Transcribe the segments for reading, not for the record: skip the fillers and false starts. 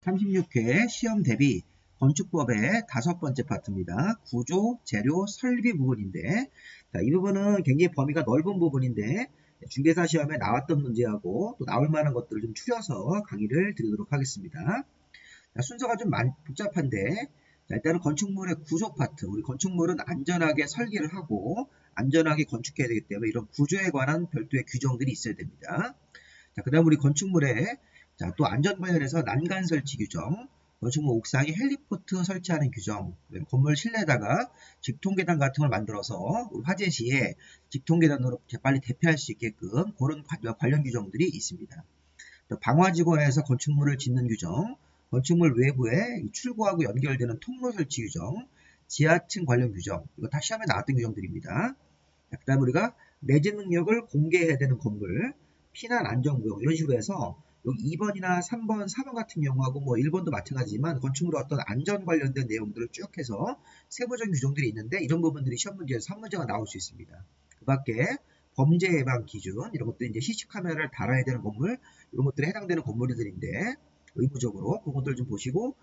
36회 시험 대비 건축법의 5번째 파트입니다. 구조, 재료, 설비 부분인데, 자, 이 부분은 굉장히 범위가 넓은 부분인데, 중개사 시험에 나왔던 문제하고 또 나올 만한 것들을 좀 추려서 강의를 드리도록 하겠습니다. 자, 순서가 좀 복잡한데, 자, 일단은 건축물의 구조 파트, 우리 건축물은 안전하게 설계를 하고 안전하게 건축해야 되기 때문에 이런 구조에 관한 별도의 규정들이 있어야 됩니다. 자, 그 다음 우리 건축물에 자, 또 안전 관련해서 난간 설치 규정, 건축물 옥상에 헬리포트 설치하는 규정, 건물 실내에다가 직통계단 같은 걸 만들어서 화재 시에 직통계단으로 빨리 대피할 수 있게끔 그런 관련 규정들이 있습니다. 또 방화지구에서 건축물을 짓는 규정, 건축물 외부에 출구하고 연결되는 통로 설치 규정, 지하층 관련 규정, 이거 다 시험에 나왔던 규정들입니다. 그 다음 우리가 내재 능력을 공개해야 되는 건물, 피난 안전구역 이런 식으로 해서 여기 2번이나 3번, 4번 같은 경우하고 뭐 1번도 마찬가지지만 건축물의 어떤 안전 관련된 내용들을 쭉 해서 세부적인 규정들이 있는데 이런 부분들이 시험 문제에서 3문제가 나올 수 있습니다. 그 밖에 범죄 예방 기준 이런 것들 이제 CC 카메라를 달아야 되는 건물 이런 것들에 해당되는 건물들인데 의무적으로 그것들 좀 보시고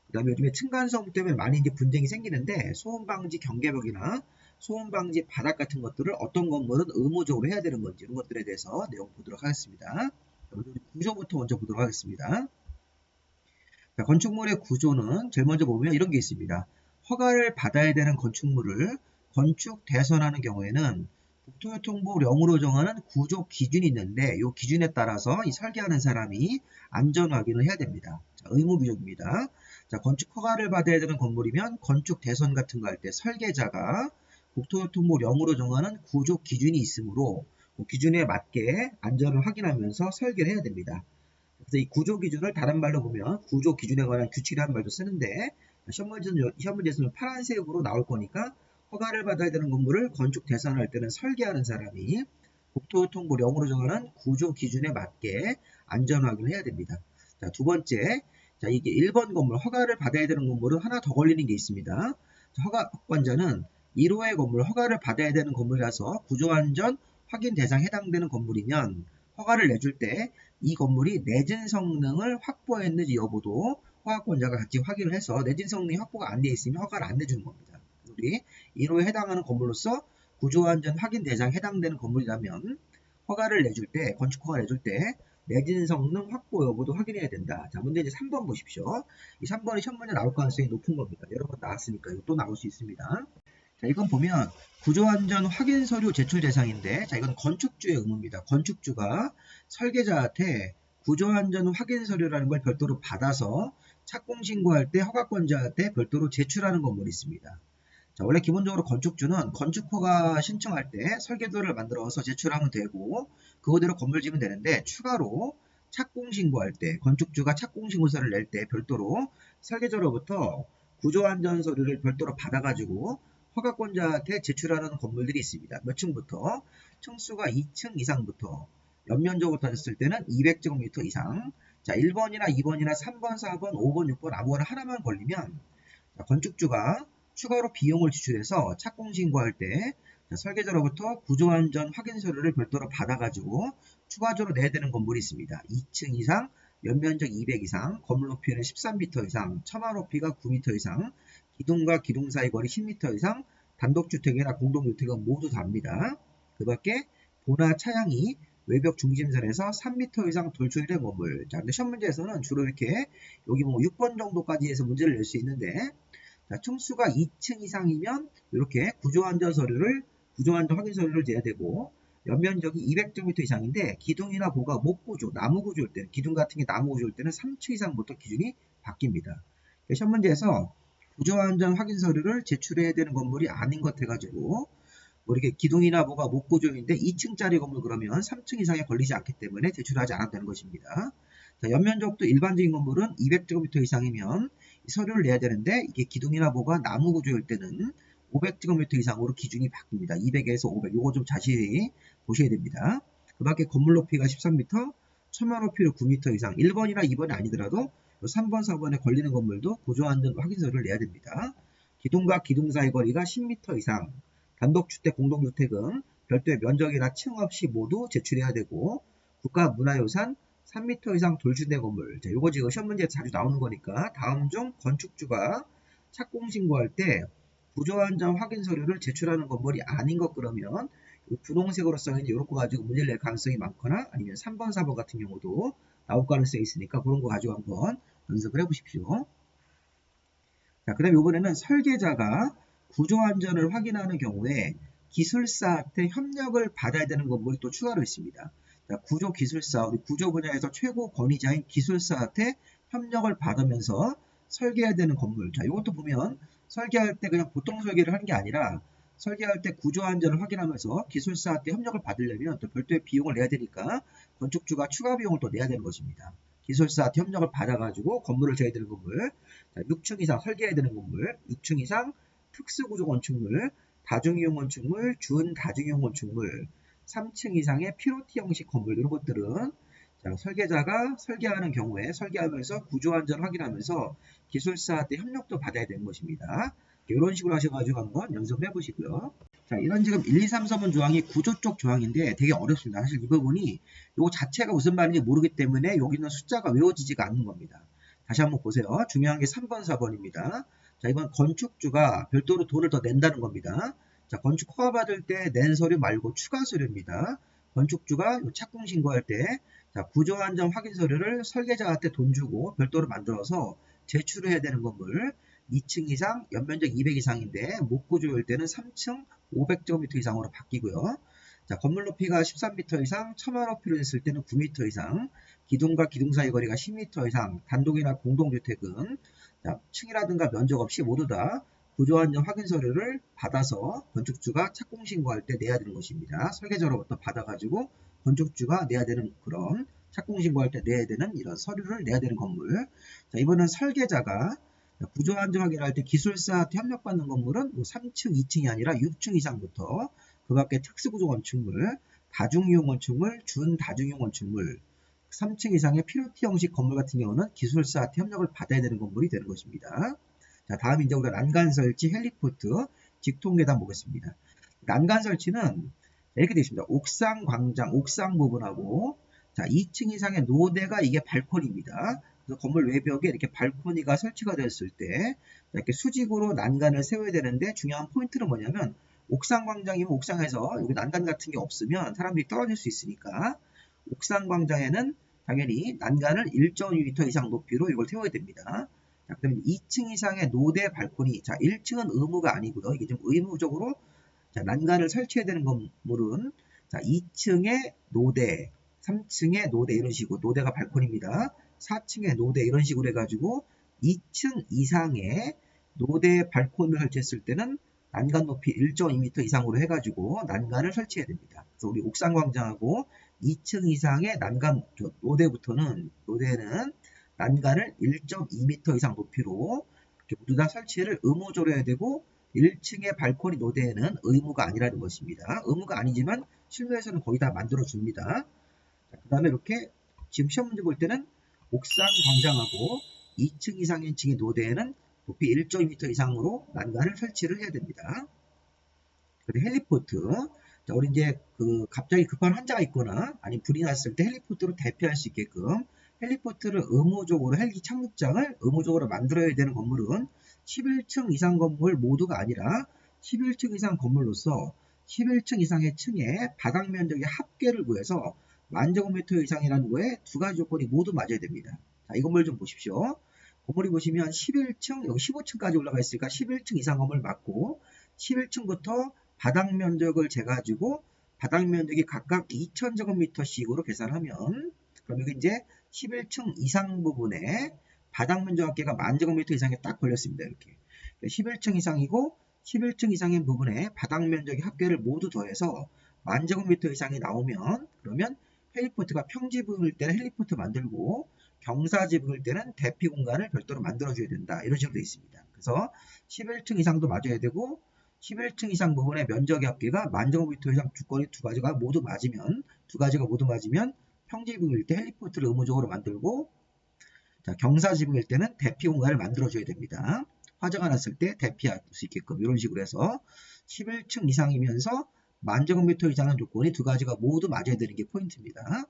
그 다음에 요즘에 층간소음 때문에 많이 이제 분쟁이 생기는데 소음 방지 경계벽이나 소음 방지 바닥 같은 것들을 어떤 건물은 의무적으로 해야 되는 건지 이런 것들에 대해서 내용 보도록 하겠습니다. 구조부터 먼저 보도록 하겠습니다. 자, 건축물의 구조는 제일 먼저 보면 이런 게 있습니다. 허가를 받아야 되는 건축물을 건축 대선하는 경우에는 국토교통부 령으로 정하는 구조 기준이 있는데 이 기준에 따라서 이 설계하는 사람이 안전 확인을 해야 됩니다. 자, 의무 규정입니다. 자, 건축 허가를 받아야 되는 건물이면 건축 대선 같은 거 할 때 설계자가 국토교통부 령으로 정하는 구조 기준이 있으므로 그 기준에 맞게 안전을 확인하면서 설계를 해야 됩니다. 그래서 이 구조 기준을 다른 말로 보면 구조 기준에 관한 규칙이라는 말도 쓰는데 시험 문제에서는 파란색으로 나올 거니까 허가를 받아야 되는 건물을 건축 대선할 때는 설계하는 사람이 국토교통부령으로 정하는 구조 기준에 맞게 안전 확인을 해야 됩니다. 자, 두 번째, 자, 이게 1번 건물, 허가를 받아야 되는 건물은 하나 더 걸리는 게 있습니다. 자, 허가권자는 1호의 건물, 허가를 받아야 되는 건물이라서 구조안전 확인 대상 해당되는 건물이면 허가를 내줄 때 이 건물이 내진 성능을 확보했는지 여부도 허가권자가 같이 확인을 해서 내진 성능이 확보가 안 되어 있으면 허가를 안 내주는 겁니다. 우리 1호에 해당하는 건물로서 구조안전 확인 대상에 해당되는 건물이라면 허가를 내줄 때, 건축 허가 내줄 때 내진 성능 확보 여부도 확인해야 된다. 자, 문제 이제 3번 보십시오. 이 3번이 시험 문제 나올 가능성이 높은 겁니다. 여러 번 나왔으니까 이거 또 나올 수 있습니다. 자, 이건 보면 구조안전 확인 서류 제출 대상인데, 자, 이건 건축주의 의무입니다. 건축주가 설계자한테 구조안전 확인 서류라는 걸 별도로 받아서 착공 신고할 때 허가권자한테 별도로 제출하는 건물이 있습니다. 자, 원래 기본적으로 건축주는 건축허가 신청할 때 설계도를 만들어서 제출하면 되고 그거대로 건물 지으면 되는데 추가로 착공 신고할 때 건축주가 착공 신고서를 낼 때 별도로 설계자로부터 구조안전 서류를 별도로 받아가지고 허가권자한테 제출하는 건물들이 있습니다. 몇 층부터? 층수가 2층 이상부터 연면적으로 따졌을 때는 200제곱미터 이상. 자, 1번이나 2번이나 3번, 4번, 5번, 6번 아무거나 하나만 걸리면 건축주가 추가로 비용을 지출해서 착공 신고할 때 설계자로부터 구조안전 확인 서류를 별도로 받아가지고 추가적으로 내야 되는 건물이 있습니다. 2층 이상, 연면적 200 이상, 건물 높이는 13m 이상, 처마 높이가 9m 이상, 기둥과 기둥 사이 거리 10m 이상, 단독주택이나 공동주택은 모두 답니다. 그 밖에 보나 차양이 외벽 중심선에서 3m 이상 돌출된 건물. 자, 근데 시험 문제에서는 주로 이렇게 여기 뭐 6번 정도까지 해서 문제를 낼 수 있는데 자, 층수가 2층 이상이면 이렇게 구조안전 확인 서류를 내야 되고 연면적이 200제곱미터 이상인데 기둥이나 보가 목구조, 나무 구조일 때는 기둥 같은 게 나무 구조일 때는 3층 이상부터 기준이 바뀝니다. 시험 문제에서 구조안전 확인 서류를 제출해야 되는 건물이 아닌 것 해가지고 뭐 이렇게 기둥이나 뭐가 목구조인데 2층짜리 건물 그러면 3층 이상에 걸리지 않기 때문에 제출하지 않아도 되는 것입니다. 자, 연면적도 일반적인 건물은 200제곱미터 이상이면 서류를 내야 되는데 이게 기둥이나 뭐가 나무 구조일 때는 500제곱미터 이상으로 기준이 바뀝니다. 200에서 500. 요거 좀 자세히 보셔야 됩니다. 그 밖에 건물 높이가 13m, 천마 높이로 9m 이상 1번이나 2번이 아니더라도 3번, 4번에 걸리는 건물도 구조안전 확인서를 내야 됩니다. 기둥과 기둥 사이 거리가 10m 이상 단독주택, 공동주택은 별도의 면적이나 층 없이 모두 제출해야 되고 국가문화유산, 3m 이상 돌출된 건물. 자, 요거 지금 시험 문제에 자주 나오는 거니까 다음 중 건축주가 착공 신고할 때 구조안전 확인 서류를 제출하는 건물이 아닌 것 그러면 분홍색으로 써있는 이런 거 가지고 문제를 낼 가능성이 많거나 아니면 3번, 4번 같은 경우도 나올 가능성이 있으니까 그런 거 가지고 한번 연습을 해보십시오. 자, 그 다음에 이번에는 설계자가 구조안전을 확인하는 경우에 기술사한테 협력을 받아야 되는 건물이 또 추가로 있습니다. 자, 구조기술사, 우리 구조 분야에서 최고 권위자인 기술사한테 협력을 받으면서 설계해야 되는 건물. 자, 이것도 보면 설계할 때 그냥 보통 설계를 하는 게 아니라 설계할 때 구조안전을 확인하면서 기술사한테 협력을 받으려면 또 별도의 비용을 내야 되니까 건축주가 추가 비용을 또 내야 되는 것입니다. 기술사한테 협력을 받아가지고 건물을 지어야 되는 건물, 6층 이상 설계해야 되는 건물, 6층 이상 특수구조 건축물, 다중이용 건축물, 준다중이용 건축물, 3층 이상의 피로티 형식 건물 이런 것들은 자, 설계자가 설계하는 경우에 설계하면서 구조안전 확인하면서 기술사한테 협력도 받아야 되는 것입니다. 이런 식으로 하셔가지고 한번 연습을 해보시고요. 자, 이런 지금 1, 2, 3, 4번 조항이 구조 쪽 조항인데 되게 어렵습니다. 사실 이 부분이 이거 자체가 무슨 말인지 모르기 때문에 여기 있는 숫자가 외워지지가 않는 겁니다. 다시 한번 보세요. 중요한 게 3번, 4번입니다. 자, 이번 건축주가 별도로 돈을 더 낸다는 겁니다. 자, 건축 허가받을 때 낸 서류 말고 추가 서류입니다. 건축주가 착공 신고할 때 자, 구조안전 확인 서류를 설계자한테 돈 주고 별도로 만들어서 제출을 해야 되는 건물 2층 이상, 연면적 200 이상인데 목구조일 때는 3층 500제곱미터 이상으로 바뀌고요. 자, 건물 높이가 13m 이상, 처마 높이로 했을 때는 9m 이상, 기둥과 기둥 사이 거리가 10m 이상, 단독이나 공동주택은 자, 층이라든가 면적 없이 모두 다 구조안전 확인 서류를 받아서 건축주가 착공 신고할 때 내야 되는 것입니다. 설계자로부터 받아가지고 건축주가 내야 되는 그런 착공 신고할 때 내야 되는 이런 서류를 내야 되는 건물. 자, 이번엔 설계자가 구조안전 확인할 때 기술사한테 협력받는 건물은 3층, 2층이 아니라 6층 이상부터 그 밖에 특수구조 건축물, 다중이용 건축물, 준다중이용 건축물, 3층 이상의 피로티 형식 건물 같은 경우는 기술사한테 협력을 받아야 되는 건물이 되는 것입니다. 자, 다음 이제 우리가 난간 설치, 헬리포트, 직통 계단 보겠습니다. 난간 설치는 이렇게 되어 있습니다. 옥상 광장, 옥상 부분하고 자, 2층 이상의 노대가 이게 발코니입니다. 그래서 건물 외벽에 이렇게 발코니가 설치가 되었을 때 이렇게 수직으로 난간을 세워야 되는데 중요한 포인트는 뭐냐면 옥상 광장이면 옥상에서 여기 난간 같은 게 없으면 사람들이 떨어질 수 있으니까 옥상 광장에는 당연히 난간을 1.2m 이상 높이로 이걸 세워야 됩니다. 자, 그러면 2층 이상의 노대 발코니. 자, 1층은 의무가 아니고요. 이게 좀 의무적으로 자, 난간을 설치해야 되는 건물은 자, 2층의 노대, 3층의 노대 이런 식으로 노대가 발코니입니다. 4층의 노대 이런 식으로 해가지고 2층 이상의 노대 발코니를 설치했을 때는 난간 높이 1.2m 이상으로 해가지고 난간을 설치해야 됩니다. 그래서 우리 옥상 광장하고 2층 이상의 난간 노대는 난간을 1.2m 이상 높이로 이렇게 모두 다 설치를 의무적으로 해야 되고 1층의 발코니 노대에는 의무가 아니라는 것입니다. 의무가 아니지만 실무에서는 거의 다 만들어줍니다. 그 다음에 이렇게 지금 시험 문제 볼 때는 옥상 광장하고 2층 이상의 층의 노대에는 높이 1.2m 이상으로 난간을 설치를 해야 됩니다. 그리고 헬리포트. 자, 우리 이제 갑자기 급한 환자가 있거나 아니면 불이 났을 때 헬리포트로 대피할 수 있게끔 헬리포트를 의무적으로 헬기 착륙장을 의무적으로 만들어야 되는 건물은 11층 이상 건물 모두가 아니라 11층 이상 건물로서 11층 이상의 층의 바닥 면적의 합계를 구해서 10,000제곱미터 이상이라는 거에 두 가지 조건이 모두 맞아야 됩니다. 자, 이 건물 좀 보십시오. 건물이 보시면 11층, 여기 15층까지 올라가 있으니까 11층 이상 건물 맞고 11층부터 바닥 면적을 재가지고 바닥 면적이 각각 2,000제곱미터씩으로 계산하면 그럼 여기 이제 11층 이상 부분에 바닥 면적 합계가 10,000제곱미터 이상에 딱 걸렸습니다. 이렇게 11층 이상이고 11층 이상인 부분에 바닥 면적의 합계를 모두 더해서 10,000제곱미터 이상이 나오면 그러면 헬리포트가 평지 부분일 때는 헬리포트 만들고 경사지 부분일 때는 대피 공간을 별도로 만들어줘야 된다. 이런 식으로 되어 있습니다. 그래서 11층 이상도 맞아야 되고 11층 이상 부분의 면적의 합계가 10,000제곱미터 이상 주거리 두 가지가 모두 맞으면 평지 부분일 때 헬리포트를 의무적으로 만들고 자, 경사지 부분일 때는 대피 공간을 만들어줘야 됩니다. 화재가 났을 때 대피할 수 있게끔 이런 식으로 해서 11층 이상이면서 10,000제곱미터 이상의 조건이 두 가지가 모두 맞아야 되는 게 포인트입니다.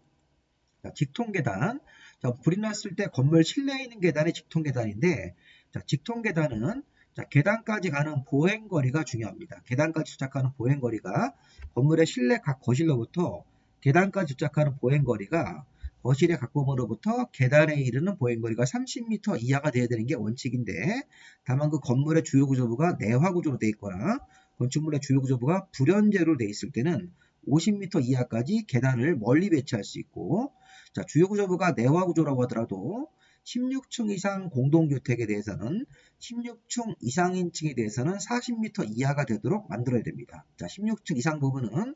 자, 직통계단. 자, 불이 났을 때 건물 실내에 있는 계단이 직통계단인데, 자, 직통계단은 자, 계단까지 가는 보행거리가 중요합니다. 계단까지 도착하는 보행거리가 건물의 실내 각 거실로부터 계단까지 도착하는 보행거리가 거실의 각 부분으로부터 계단에 이르는 보행거리가 30m 이하가 되어야 되는 게 원칙인데, 다만 그 건물의 주요 구조부가 내화 구조로 되어 있거나 건축물의 주요 구조부가 불연제로 되어 있을 때는 50m 이하까지 계단을 멀리 배치할 수 있고, 자, 주요 구조부가 내화 구조라고 하더라도 16층 이상 공동주택에 대해서는 16층 이상인 층에 대해서는 40m 이하가 되도록 만들어야 됩니다. 자, 16층 이상 부분은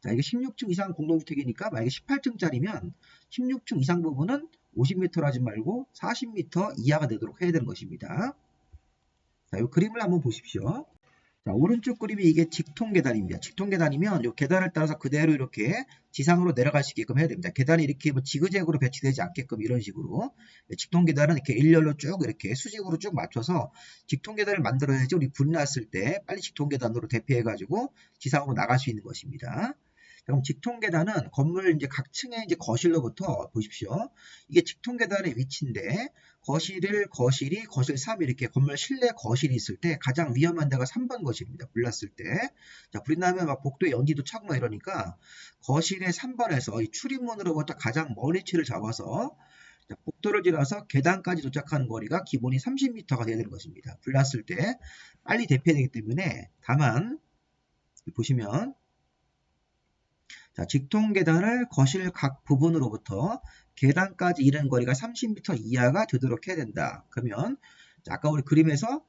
자, 이게 16층 이상 공동주택이니까 만약에 18층짜리면 16층 이상 부분은 50m로 하지 말고 40m 이하가 되도록 해야 되는 것입니다. 자, 이 그림을 한번 보십시오. 자, 오른쪽 그림이 이게 직통계단입니다. 직통계단이면 이 계단을 따라서 그대로 이렇게 지상으로 내려갈 수 있게끔 해야 됩니다. 계단이 이렇게 뭐 지그재그로 배치되지 않게끔 이런 식으로 직통계단은 이렇게 일렬로 쭉 이렇게 수직으로 쭉 맞춰서 직통계단을 만들어야지 우리 불이 났을 때 빨리 직통계단으로 대피해가지고 지상으로 나갈 수 있는 것입니다. 그럼 직통계단은 건물 이제 각 층의 이제 거실로부터 보십시오. 이게 직통계단의 위치인데 거실이 거실 3 이렇게 건물 실내 거실이 있을 때 가장 위험한 데가 3번 거실입니다. 불 났을 때. 자, 불이 나면 막 복도에 연기도 차고 막 이러니까 거실의 3번에서 이 출입문으로부터 가장 먼 위치를 잡아서 자, 복도를 지나서 계단까지 도착하는 거리가 기본이 30m가 되야 되는 것입니다. 불 났을 때 빨리 대피해야 되기 때문에 다만 보시면 자, 직통계단을 거실 각 부분으로부터 계단까지 이르는 거리가 30m 이하가 되도록 해야 된다. 그러면 자, 아까 우리 그림에서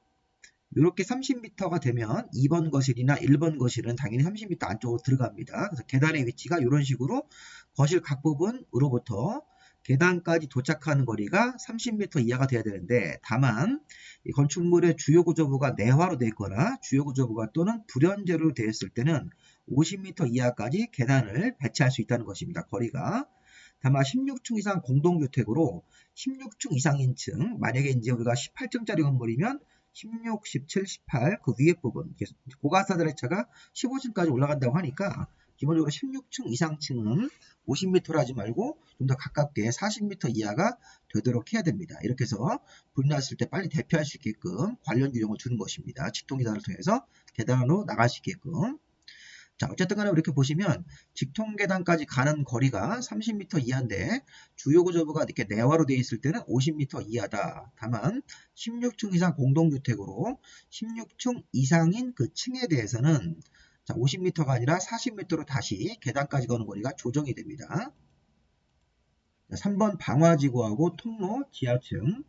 이렇게 30m가 되면 2번 거실이나 1번 거실은 당연히 30m 안쪽으로 들어갑니다. 그래서 계단의 위치가 이런 식으로 거실 각 부분으로부터 계단까지 도착하는 거리가 30m 이하가 돼야 되는데 다만 이 건축물의 주요 구조부가 내화로 되어 있거나 주요 구조부가 또는 불연제로 되어 있을 때는 50m 이하까지 계단을 배치할 수 있다는 것입니다. 거리가. 다만 16층 이상 공동주택으로 16층 이상인 층, 만약에 이제 우리가 18층짜리 건물이면 16, 17, 18 그 위에 부분, 고가사들의 차가 15층까지 올라간다고 하니까 기본적으로 16층 이상층은 50m로 하지 말고 좀 더 가깝게 40m 이하가 되도록 해야 됩니다. 이렇게 해서 불이 났을 때 빨리 대피할 수 있게끔 관련 규정을 주는 것입니다. 직통계단을 통해서 계단으로 나갈 수 있게끔. 자, 어쨌든 간에 이렇게 보시면 직통계단까지 가는 거리가 30m 이하인데 주요 구조부가 이렇게 내화로 되어 있을 때는 50m 이하다. 다만 16층 이상 공동주택으로 16층 이상인 그 층에 대해서는 자, 50m가 아니라 40m로 다시 계단까지 가는 거리가 조정이 됩니다. 자, 3번 방화지구하고 통로 지하층.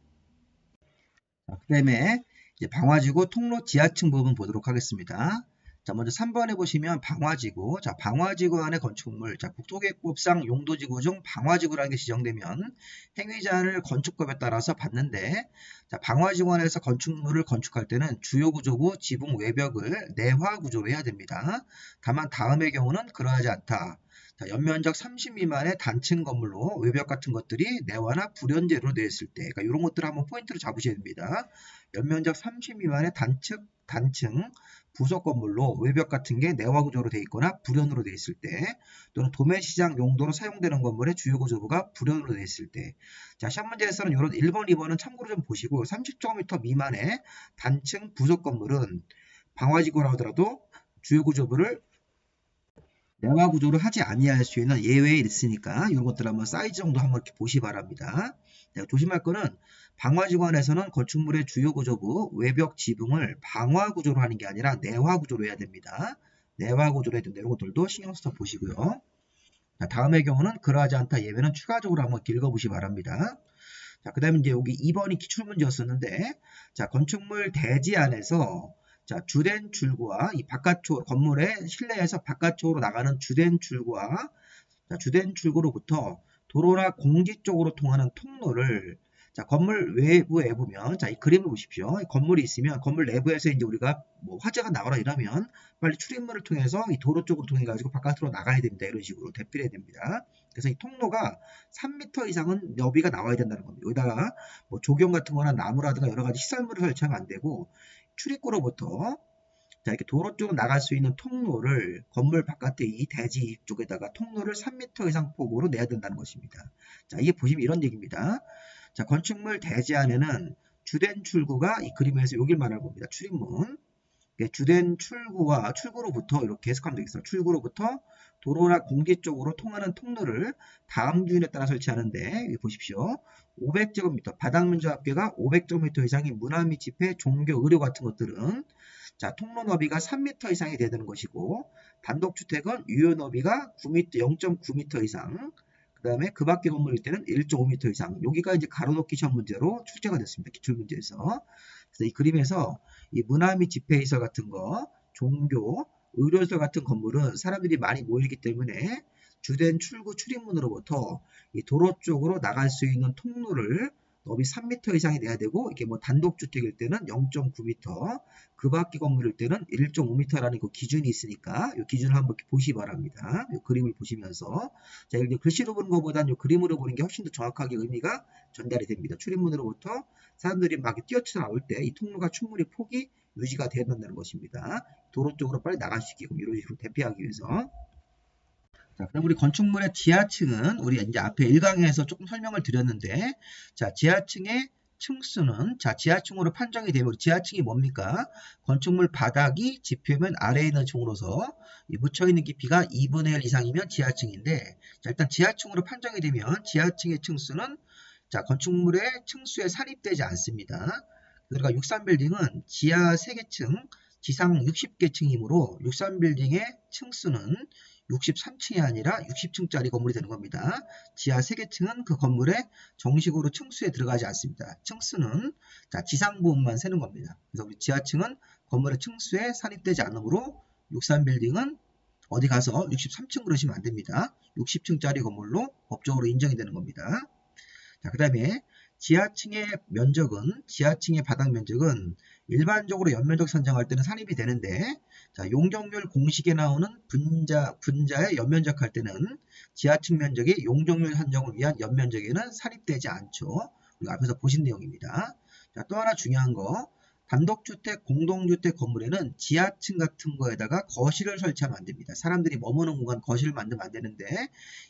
그 다음에 방화지구 통로 지하층 부분 보도록 하겠습니다. 자, 먼저 3번에 보시면 방화지구. 자, 방화지구 안의 건축물. 자, 국토계획법상 용도지구 중 방화지구라는 게 지정되면 행위자를 건축법에 따라서 받는데, 자, 방화지구 안에서 건축물을 건축할 때는 주요 구조부 지붕 외벽을 내화 구조로 해야 됩니다. 다만 다음의 경우는 그러하지 않다. 자, 연면적 30 미만의 단층 건물로 외벽 같은 것들이 내화나 불연제로 되어 있을 때, 그러니까 이런 것들을 한번 포인트로 잡으셔야 됩니다. 연면적 30 미만의 단층 부속 건물로 외벽 같은 게 내화 구조로 되어 있거나 불연으로 되어 있을 때, 또는 도매시장 용도로 사용되는 건물의 주요 구조부가 불연으로 되어 있을 때, 자, 시험 문제에서는 이런 1번, 2번은 참고로 좀 보시고 30제곱미터 미만의 단층 부속 건물은 방화지구라고 하더라도 주요 구조부를 내화 구조를 하지 아니할 수 있는 예외에 있으니까 이런 것들 한번 사이즈 정도 한번 이렇게 보시 바랍니다. 조심할 거는 방화지구 안에서는 건축물의 주요 구조부 외벽 지붕을 방화 구조로 하는 게 아니라 내화 구조로 해야 됩니다. 내화 구조로 해야 된다. 이런 것들도 신경 써서 보시고요. 자, 다음의 경우는 그러하지 않다 예외는 추가적으로 한번 읽어보시 바랍니다. 자, 그 다음에 이제 여기 2번이 기출문제였었는데, 자, 건축물 대지 안에서 자, 주된 출구와 이 바깥쪽 건물의 실내에서 바깥쪽으로 나가는 주된 출구와 자, 주된 출구로부터 도로나 공지 쪽으로 통하는 통로를 자, 건물 외부에 보면 자, 이 그림을 보십시오. 건물이 있으면 건물 내부에서 이제 우리가 뭐 화재가 나거나 이러면 빨리 출입문을 통해서 이 도로 쪽으로 통해 가지고 바깥으로 나가야 됩니다. 이런 식으로 대피해야 됩니다. 그래서 이 통로가 3m 이상은 너비가 나와야 된다는 겁니다. 여기다가 뭐 조경 같은 거나 나무라든가 여러 가지 시설물을 설치하면 안 되고 출입구로부터 자, 이렇게 도로 쪽으로 나갈 수 있는 통로를 건물 바깥에 이 대지 쪽에다가 통로를 3m 이상 폭으로 내야 된다는 것입니다. 자, 이게 보시면 이런 얘기입니다. 자, 건축물 대지 안에는 주된 출구가 이 그림에서 여길 말하는 겁니다. 출입문. 주된 출구와 출구로부터 이렇게 해석하면 되겠어요. 출구로부터 도로나 공기 쪽으로 통하는 통로를 다음 주인에 따라 설치하는데 여기 보십시오. 500제곱미터 바닥 면적 합계가 500제곱미터 이상인 문화 및 집회, 종교, 의료 같은 것들은 자, 통로 너비가 3m 이상이 돼야 되는 것이고 단독주택은 유효 너비가 9m, 0.9m 이상 그 다음에 그 밖의 건물일 때는 1.5m 이상 여기가 이제 가로놓기 시험 문제로 출제가 됐습니다. 기출문제에서 그래서 이 그림에서 이 문화 및 집회시설 같은 거 종교, 의료시설 같은 건물은 사람들이 많이 모이기 때문에 주된 출구 출입문으로부터 이 도로 쪽으로 나갈 수 있는 통로를 너비 3m 이상이 돼야 되고 이게 뭐 단독주택일 때는 0.9m 그 밖의 건물일 때는 1.5m라는 그 기준이 있으니까 이 기준을 한번 보시기 바랍니다. 이 그림을 보시면서 자, 이렇게 글씨로 보는 것보다는 이 그림으로 보는 게 훨씬 더 정확하게 의미가 전달이 됩니다. 출입문으로부터 사람들이 막 뛰어쳐 나올 때 이 통로가 충분히 폭이 유지가 되어야 된다는 것입니다. 도로 쪽으로 빨리 나갈 수 있게끔 이런 식으로 대피하기 위해서. 자, 그럼 우리 건축물의 지하층은 우리 이제 앞에 1강에서 조금 설명을 드렸는데, 자, 지하층의 층수는 자, 지하층으로 판정이 되면 지하층이 뭡니까? 건축물 바닥이 지표면 아래에 있는 층으로서 묻혀 있는 깊이가 2분의 1 이상이면 지하층인데, 자, 일단 지하층으로 판정이 되면 지하층의 층수는 자, 건축물의 층수에 산입되지 않습니다. 그러니까 63빌딩은 지하 3개층, 지상 60개층이므로 63빌딩의 층수는 63층이 아니라 60층짜리 건물이 되는 겁니다. 지하 3개층은 그 건물에 정식으로 층수에 들어가지 않습니다. 층수는 자, 지상 부분만 세는 겁니다. 그래서 우리 지하층은 건물의 층수에 산입되지 않으므로 63빌딩은 어디 가서 63층 그러시면 안 됩니다. 60층짜리 건물로 법적으로 인정이 되는 겁니다. 자, 그 다음에 지하층의 면적은 지하층의 바닥 면적은 일반적으로 연면적 산정할 때는 산입이 되는데 자, 용적률 공식에 나오는 분자의 연면적 할 때는 지하층 면적이 용적률 산정을 위한 연면적에는 산입되지 않죠. 우리가 앞에서 보신 내용입니다. 자, 또 하나 중요한 거 단독주택, 공동주택 건물에는 지하층 같은 거에다가 거실을 설치하면 안 됩니다. 사람들이 머무는 공간 거실을 만들면 안 되는데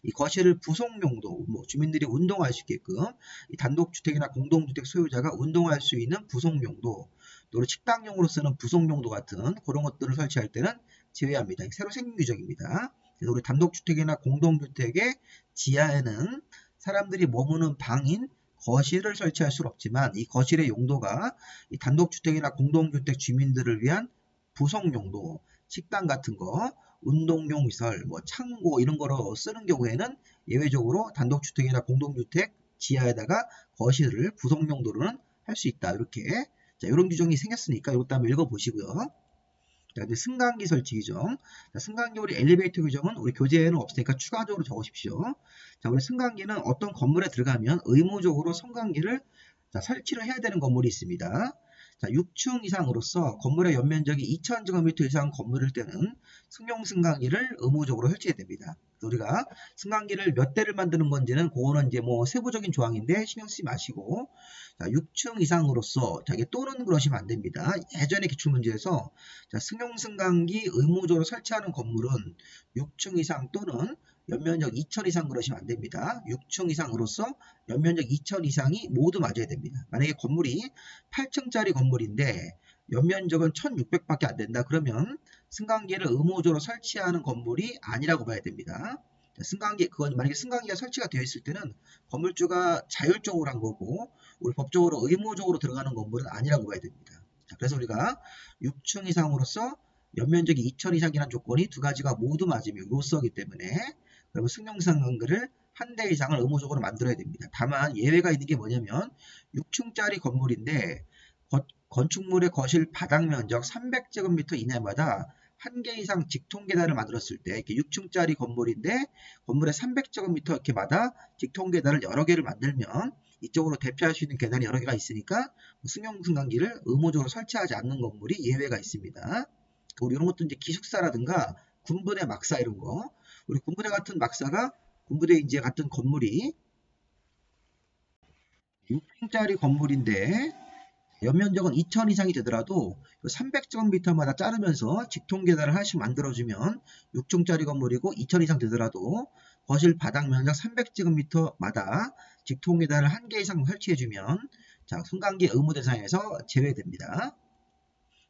이 거실을 부속용도, 뭐 주민들이 운동할 수 있게끔 이 단독주택이나 공동주택 소유자가 운동할 수 있는 부속용도, 또 식당용으로 쓰는 부속용도 같은 그런 것들을 설치할 때는 제외합니다. 새로 생긴 규정입니다. 그래서 우리 단독주택이나 공동주택의 지하에는 사람들이 머무는 방인 거실을 설치할 수는 없지만 이 거실의 용도가 이 단독주택이나 공동주택 주민들을 위한 부속용도, 식당 같은 거, 운동용 시설, 뭐 창고 이런 거로 쓰는 경우에는 예외적으로 단독주택이나 공동주택 지하에다가 거실을 부속용도로는 할 수 있다. 이렇게 자, 이런 규정이 생겼으니까 이것도 한번 읽어보시고요. 자, 이제 승강기 설치 규정. 자, 승강기 우리 엘리베이터 규정은 우리 교재에는 없으니까 추가적으로 적으십시오. 자, 우리 승강기는 어떤 건물에 들어가면 의무적으로 승강기를 자, 설치를 해야 되는 건물이 있습니다. 자, 6층 이상으로서 건물의 연면적이 2000제곱미터 이상 건물일 때는 승용 승강기를 의무적으로 설치해야 됩니다. 우리가 승강기를 몇 대를 만드는 건지는 그거는 이제 뭐 세부적인 조항인데 신경 쓰지 마시고 자, 6층 이상으로서 자, 이게 또는 그러시면 안 됩니다. 예전에 기출문제에서 자, 승용 승강기 의무적으로 설치하는 건물은 6층 이상 또는 연면적 2000 이상 그러시면 안 됩니다. 6층 이상으로서 연면적 2000 이상이 모두 맞아야 됩니다. 만약에 건물이 8층짜리 건물인데 연면적은 1600밖에 안 된다. 그러면 승강기를 의무적으로 설치하는 건물이 아니라고 봐야 됩니다. 승강기, 그건 만약에 승강기가 설치가 되어 있을 때는 건물주가 자율적으로 한 거고 우리 법적으로 의무적으로 들어가는 건물은 아니라고 봐야 됩니다. 자, 그래서 우리가 6층 이상으로서 연면적이 2000 이상이라는 조건이 두 가지가 모두 맞으면 로서기 때문에 그러면 승용승강기를 한 대 이상을 의무적으로 만들어야 됩니다. 다만 예외가 있는 게 뭐냐면 6층짜리 건물인데 건축물의 거실 바닥 면적 300제곱미터 이내마다 한 개 이상 직통 계단을 만들었을 때 이렇게 6층짜리 건물인데 건물의 300제곱미터 이렇게마다 직통 계단을 여러 개를 만들면 이쪽으로 대피할 수 있는 계단이 여러 개가 있으니까 승용승강기를 의무적으로 설치하지 않는 건물이 예외가 있습니다. 우리 이런 것도 이제 기숙사라든가 군부대 막사 이런 거 우리 군부대 같은 막사가 군부대 이제 같은 건물이 6층짜리 건물인데 연면적은 2000 이상이 되더라도 300제곱미터마다 자르면서 직통 계단을 하나씩 만들어주면 6층짜리 건물이고 2000 이상 되더라도 거실 바닥 면적 300제곱미터마다 직통 계단을 1개 이상 설치해주면 자, 승강기 의무 대상에서 제외됩니다.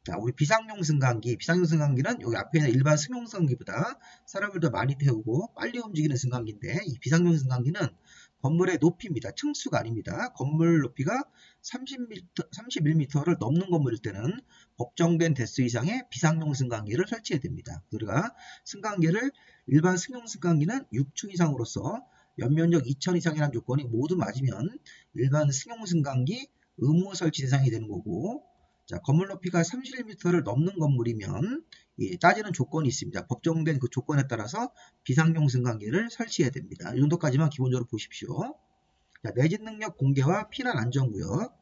자, 우리 비상용 승강기는 여기 앞에 있는 일반 승용 승강기보다 사람을 더 많이 태우고 빨리 움직이는 승강기인데, 이 비상용 승강기는 건물의 높이입니다. 층수가 아닙니다. 건물 높이가 31m를 넘는 건물일 때는 법정된 대수 이상의 비상용 승강기를 설치해야 됩니다. 우리가 승강기를 일반 승용 승강기는 6층 이상으로서 연면적 2000 이상이라는 조건이 모두 맞으면 일반 승용 승강기 의무 설치 대상이 되는 거고, 자, 건물 높이가 31m를 넘는 건물이면 따지는 조건이 있습니다. 법정된 그 조건에 따라서 비상용 승강기를 설치해야 됩니다. 이 정도까지만 기본적으로 보십시오. 자, 내집 능력 공개와 피난 안전구역.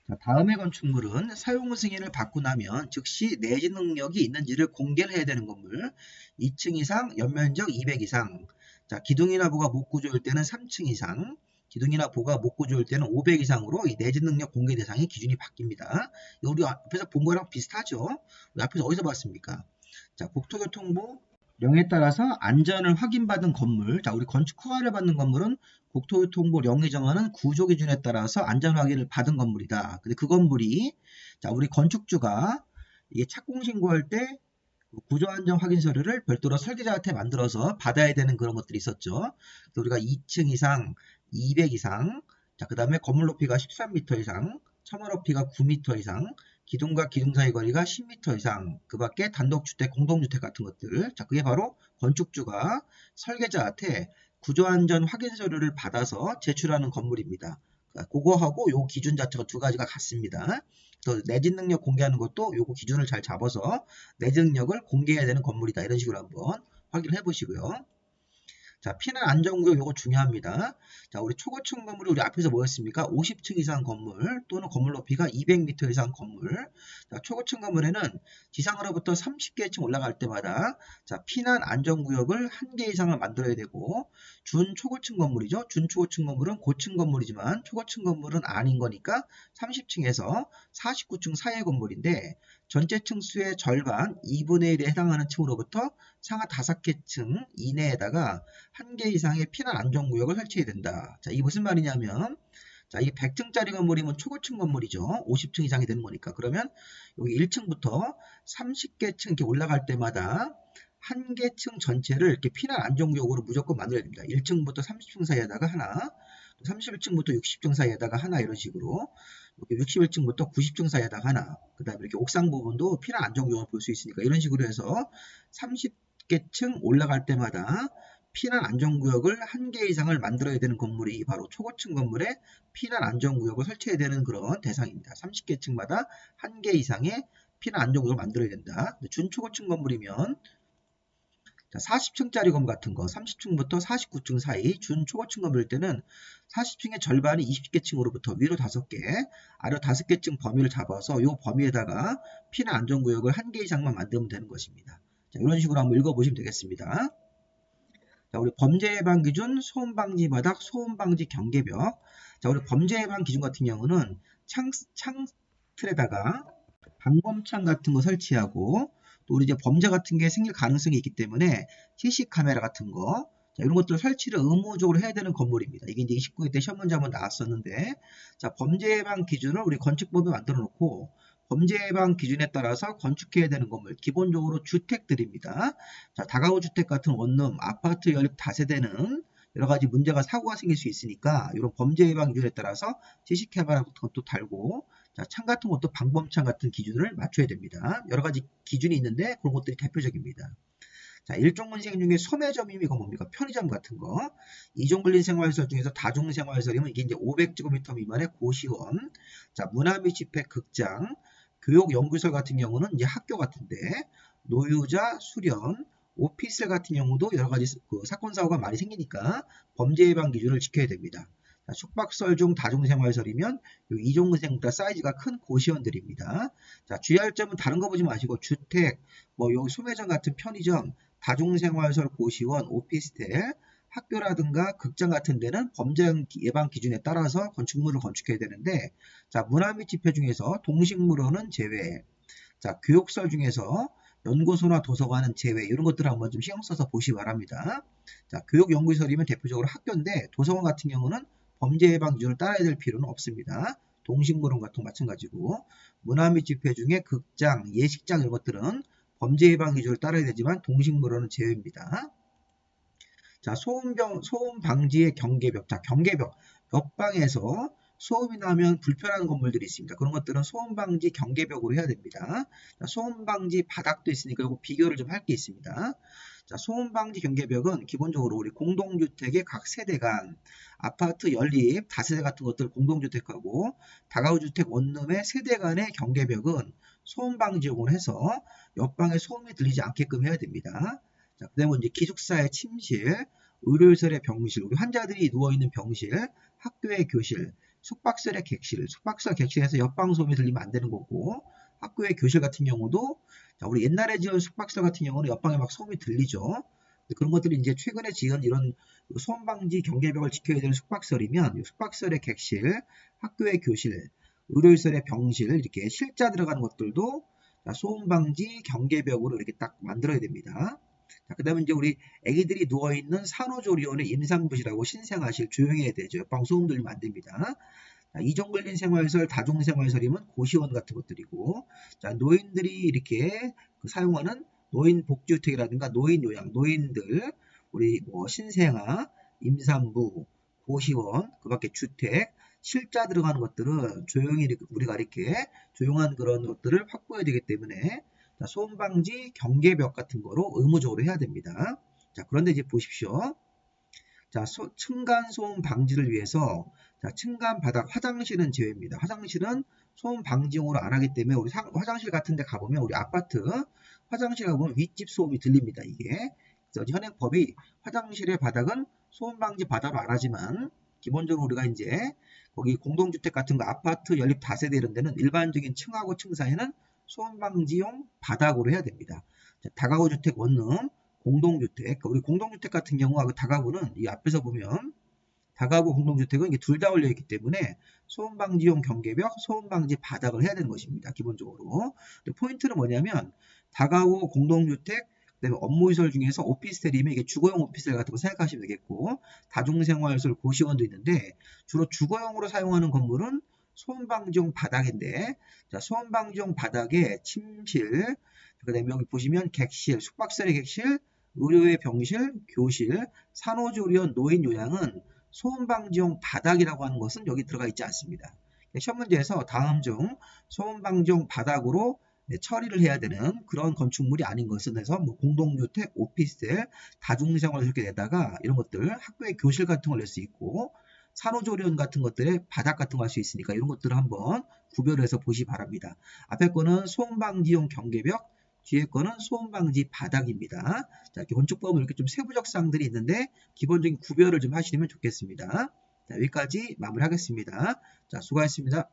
자, 다음의 건축물은 사용 승인을 받고 나면 즉시 내집 능력이 있는지를 공개를 해야 되는 건물. 2층 이상, 연면적 200 이상. 자, 기둥이나 보가 목구조일 때는 3층 이상. 기둥이나 보가 목구조일 때는 500 이상으로 이 내집 능력 공개 대상의 기준이 바뀝니다. 우리 앞에서 본 거랑 비슷하죠? 우리 앞에서 어디서 봤습니까? 자, 국토교통부 령에 따라서 안전을 확인받은 건물. 자, 우리 건축 허가를 받는 건물은 국토교통부 령이 정하는 구조 기준에 따라서 안전 확인을 받은 건물이다. 근데 그 건물이 자, 우리 건축주가 이게 착공 신고할 때 구조 안전 확인 서류를 별도로 설계자한테 만들어서 받아야 되는 그런 것들이 있었죠. 우리가 2층 이상, 200 이상, 자, 그 다음에 건물 높이가 13m 이상, 처마 높이가 9m 이상, 기둥과 기둥 사이 거리가 10m 이상, 그 밖에 단독주택, 공동주택 같은 것들. 자, 그게 바로 건축주가 설계자한테 구조안전 확인 서류를 받아서 제출하는 건물입니다. 그거하고 요 기준 자체가 두 가지가 같습니다. 또 내집 능력 공개하는 것도 요거 기준을 잘 잡아서 내집 능력을 공개해야 되는 건물이다. 이런 식으로 한번 확인을 해보시고요. 자, 피난 안전구역 요거 중요합니다. 자, 우리 초고층 건물이 우리 앞에서 뭐였습니까? 50층 이상 건물 또는 건물 높이가 200m 이상 건물. 자, 초고층 건물에는 지상으로부터 30개 층 올라갈 때마다 자, 피난 안전구역을 1개 이상을 만들어야 되고, 준초고층 건물이죠. 준초고층 건물은 고층 건물이지만 초고층 건물은 아닌 거니까 30층에서 49층 사이의 건물인데, 전체 층수의 절반 2분의 1에 해당하는 층으로부터 상하 5개 층 이내에다가 1개 이상의 피난 안전구역을 설치해야 된다. 자, 이게 무슨 말이냐면, 자, 이게 100층짜리 건물이면 초고층 건물이죠. 50층 이상이 되는 거니까. 그러면 여기 1층부터 30개 층 이렇게 올라갈 때마다 1개 층 전체를 이렇게 피난 안전구역으로 무조건 만들어야 됩니다. 1층부터 30층 사이에다가 하나, 31층부터 60층 사이에다가 하나, 이런 식으로 61층부터 90층 사이에다가 하나, 그 다음에 이렇게 옥상 부분도 피난 안전구역을 볼 수 있으니까 이런 식으로 해서 30개 층 올라갈 때마다 피난 안전구역을 1개 이상을 만들어야 되는 건물이 바로 초고층 건물에 피난 안전구역을 설치해야 되는 그런 대상입니다. 30개 층마다 1개 이상의 피난 안전구역을 만들어야 된다. 준초고층 건물이면 자, 40층짜리 건물 같은 거 30층부터 49층 사이 준초고층 건물일 때는 40층의 절반이 20개 층으로부터 위로 5개, 아래 5개 층 범위를 잡아서 이 범위에다가 피난 안전구역을 1개 이상만 만들면 되는 것입니다. 자, 이런 식으로 한번 읽어보시면 되겠습니다. 자, 우리 범죄 예방 기준, 소음 방지 바닥, 소음 방지 경계벽. 자, 우리 범죄 예방 기준 같은 경우는 창틀에다가 방범창 같은 거 설치하고, 또 우리 이제 범죄 같은 게 생길 가능성이 있기 때문에 CC 카메라 같은 거, 자, 이런 것들 설치를 의무적으로 해야 되는 건물입니다. 이게 이제 29회 때 시험 문제 한번 나왔었는데, 자, 범죄 예방 기준을 우리 건축법에 만들어 놓고 범죄 예방 기준에 따라서 건축해야 되는 건물, 기본적으로 주택들입니다. 자, 다가구 주택 같은 원룸, 아파트 연립 다세대는 여러 가지 문제가 사고가 생길 수 있으니까 이런 범죄 예방 기준에 따라서 CC 카메라 같은 것도 달고, 자, 창 같은 것도 방범창 같은 기준을 맞춰야 됩니다. 여러 가지 기준이 있는데 그런 것들이 대표적입니다. 자, 일종근생 중에 소매점이면 이거 뭡니까? 편의점 같은 거. 이종근린생활시설 중에서 다중생활시설이면 이게 이제 500제곱미터 미만의 고시원. 자, 문화 및 집회, 극장, 교육 연구소 같은 경우는 이제 학교 같은데, 노유자, 수련, 오피스텔 같은 경우도 여러 가지 사건 사고가 많이 생기니까 범죄 예방 기준을 지켜야 됩니다. 자, 숙박시설 중 다중생활시설이면 이종근생보다 사이즈가 큰 고시원들입니다. 자, 주의할 점은 다른 거 보지 마시고 주택, 뭐 여기 소매점 같은 편의점, 다중생활시설, 고시원, 오피스텔, 학교라든가 극장 같은 데는 범죄 예방 기준에 따라서 건축물을 건축해야 되는데, 자, 문화 및 집회 중에서 동식물원은 제외, 자, 교육설 중에서 연구소나 도서관은 제외, 이런 것들을 한번 좀 신경 써서 보시기 바랍니다. 자, 교육연구시설이면 대표적으로 학교인데, 도서관 같은 경우는 범죄 예방 기준을 따라야 될 필요는 없습니다. 동식물원 같은 거 마찬가지고, 문화 및 집회 중에 극장, 예식장 이런 것들은 범죄 예방 기준을 따라야 되지만 동식물원은 제외입니다. 자, 소음 방지의 경계벽. 자, 경계벽. 옆방에서 소음이 나면 불편한 건물들이 있습니다. 그런 것들은 소음 방지 경계벽으로 해야 됩니다. 자, 소음 방지 바닥도 있으니까 이거 비교를 좀 할 게 있습니다. 자, 소음 방지 경계벽은 기본적으로 우리 공동주택의 각 세대 간, 아파트 연립, 다세대 같은 것들 공동주택하고 다가구주택 원룸의 세대 간의 경계벽은 소음 방지용으로 해서 옆방에 소음이 들리지 않게끔 해야 됩니다. 자, 그 다음에 이제 기숙사의 침실, 의료시설의 병실, 우리 환자들이 누워있는 병실, 학교의 교실, 숙박설의 객실, 숙박설 객실에서 옆방 소음이 들리면 안 되는 거고, 학교의 교실 같은 경우도, 자, 우리 옛날에 지은 숙박설 같은 경우는 옆방에 막 소음이 들리죠. 그런 것들이 이제 최근에 지은 이런 소음 방지 경계벽을 지켜야 되는 숙박설이면, 숙박설의 객실, 학교의 교실, 의료시설의 병실, 이렇게 실자 들어가는 것들도 소음 방지 경계벽으로 이렇게 딱 만들어야 됩니다. 자, 그 다음에 이제 우리 애기들이 누워있는 산후조리원의 임산부실하고 신생아실 조용해야 되죠. 옆방 소음 들리면 안 됩니다. 자, 이종 걸린 생활시설, 다중생활시설이면 고시원 같은 것들이고, 자, 노인들이 이렇게 사용하는 노인복지주택이라든가 노인요양, 노인들, 우리 뭐 신생아, 임산부, 고시원, 그 밖에 주택, 실자 들어가는 것들은 조용히 우리가 이렇게 조용한 그런 것들을 확보해야 되기 때문에 자, 소음 방지 경계벽 같은 거로 의무적으로 해야 됩니다. 자, 그런데 이제 보십시오. 자, 층간 소음 방지를 위해서 자, 층간 바닥 화장실은 제외입니다. 화장실은 소음 방지용으로 안 하기 때문에 우리 화장실 같은 데 가보면 우리 아파트 화장실 가보면 윗집 소음이 들립니다. 이게. 그래서 현행법이 화장실의 바닥은 소음 방지 바닥으로 안 하지만 기본적으로 우리가 이제 거기 공동주택 같은 거 아파트 연립 다세대 이런 데는 일반적인 층하고 층 사이는 소음 방지용 바닥으로 해야 됩니다. 자, 다가구 주택 원룸, 공동주택. 우리 공동주택 같은 경우가 그 다가구는 이 앞에서 보면 다가구 공동주택은 이게 둘 다 올려 있기 때문에 소음 방지용 경계벽, 소음 방지 바닥을 해야 되는 것입니다. 기본적으로. 포인트는 뭐냐면 다가구 공동주택, 그다음에 업무시설 중에서 오피스텔이면 이게 주거용 오피스텔 같은 거 생각하시면 되겠고 다중생활시설 고시원도 있는데 주로 주거용으로 사용하는 건물은 소음방지용 바닥인데 자, 소음방지용 바닥에 침실, 그 다음에 여기 보시면 객실, 숙박설의 객실, 의료의 병실, 교실, 산후조리원, 노인요양은 소음방지용 바닥이라고 하는 것은 여기 들어가 있지 않습니다. 시험 문제에서 다음 중 소음방지용 바닥으로 처리를 해야 되는 그런 건축물이 아닌 것은 해서 뭐 공동주택, 오피스텔, 다중생활을 이렇게 내다가 이런 것들 학교의 교실 같은 걸 낼 수 있고 산후조리원 같은 것들의 바닥 같은 거 할 수 있으니까 이런 것들을 한번 구별해서 보시기 바랍니다. 앞에 거는 소음방지용 경계벽, 뒤에 거는 소음방지 바닥입니다. 자, 이렇게 건축법은 이렇게 좀 세부적 사항들이 있는데 기본적인 구별을 좀 하시면 좋겠습니다. 자, 여기까지 마무리하겠습니다. 자, 수고하셨습니다.